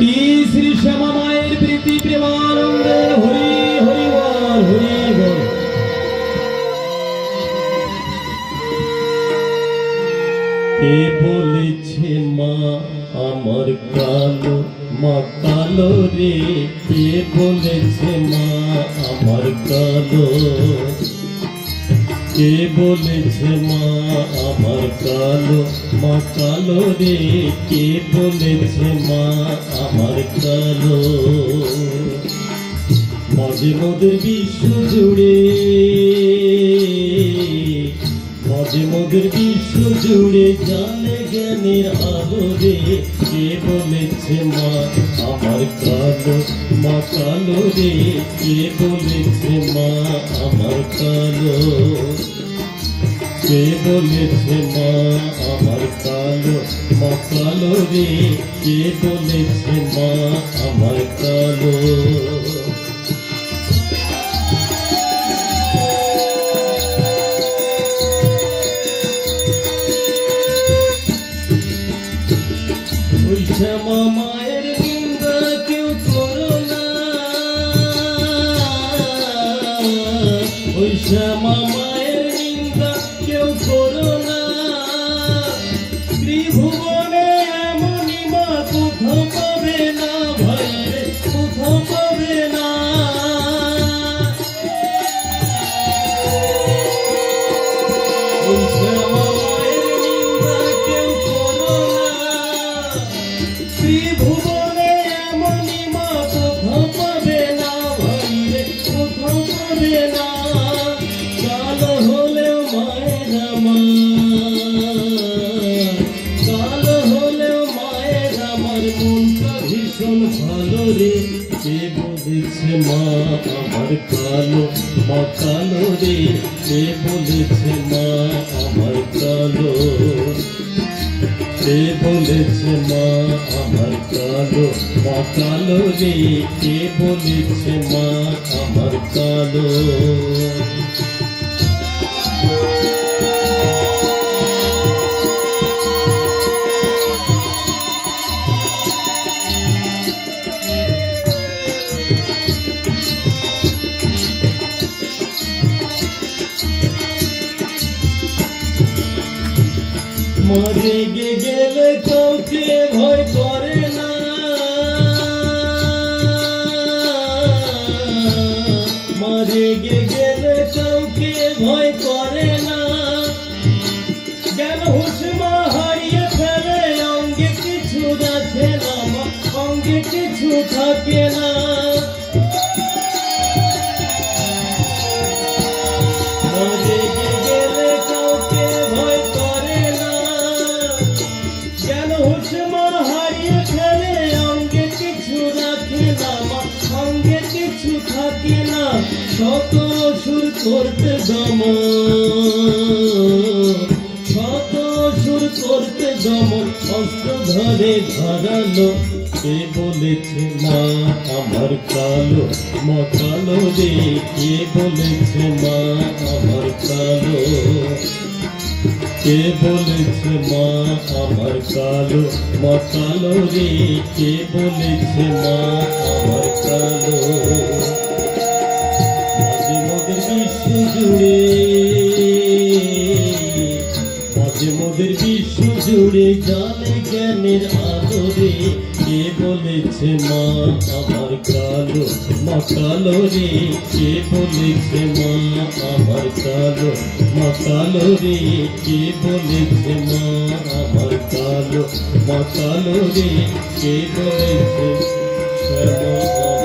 শ্রী শ্যামা মায়ের প্রীতি প্রেমানন্দে হরি হরি বল হরি বল। কে বলেছে মা আমার কালো, মা কালো রে, কে বলেছে মা আমার কালো, কে বলেছে মা আমার কালো, মা কালো রে, কে বলেছে মা আমার কালো। মাঝে মোদের বিশ্ব জুড়ে, মাঝে মোদের বিশ্ব জুড়ে জানে জ্ঞানের আলো রে, কে বলেছে মা আমার কালো, মা কালো রে, কে বলেছে মা আমার কালো, কে বলেছে মা আমার কালো, মা কালো রে, কে বলেছে মা আমার কালো। ওই শ্যামা মায়ের নিন্দা কেউ করো না, ওই শ্যামা মায়ের নিন্দা কেউ করো না, ত্রিভুবনে এমনই মা কোথাও পাবে না, ভাই রে কোথাও পাবে না। ওই শ্যামা মায়ের নিন্দা কেউ করো না, ত্রিভুবনে এমনই মা কোথাও পাবে না, ভাই রে কোথাও পাবে না। কালো হলেও মায়ের আমার, কালো হলেও মায়ের আমার মনটা ভীষণ ভালো রে, কে বলেছে মা আমার কালো, মা কালো রে, কে বলেছে মা আমার কালো, কে বলেছে মা আমার কালো, মা কালো রে, কে বলেছে মা আমার কালো। মরে গেলে কাউকে ভয় করে না, মরে গেলে কাউকে ভয় করে না, জ্ঞান হুঁশ মা হারিয়ে ফেলে অঙ্গে কিছু রাখে না, অঙ্গে কিছু থাকে না। মরে গেলে কাউকে ভয় করে না, জ্ঞান হুঁশ মা হারিয়ে ফেলে অঙ্গে কিছু রাখে না, অঙ্গে কিছু থাকে না। শত সুর করতে দমন, শত সুর করতে দমন, অস্ত্র ধরে ধারালো, কে বলেছে মা আমার কালো, মা কালো রে, কে বলেছে মা আমার কালো, কে বলেছে মা আমার কালো, মা কালো রে, কে বলেছে মা আমার কালো। মাঝে মোদের বিশ্ব জুড়ে, মাঝে মোদের বিশ্ব জুড়ে জানে জ্ঞানের আলো রে, কে বলেছে মা আমার কালো, মা কালো রে, কে বলেছে মা আমার কালো, মা কালো রে, কে বলেছে মা আমার কালো, মা কালো রে, কে বলেছে শ্যামা।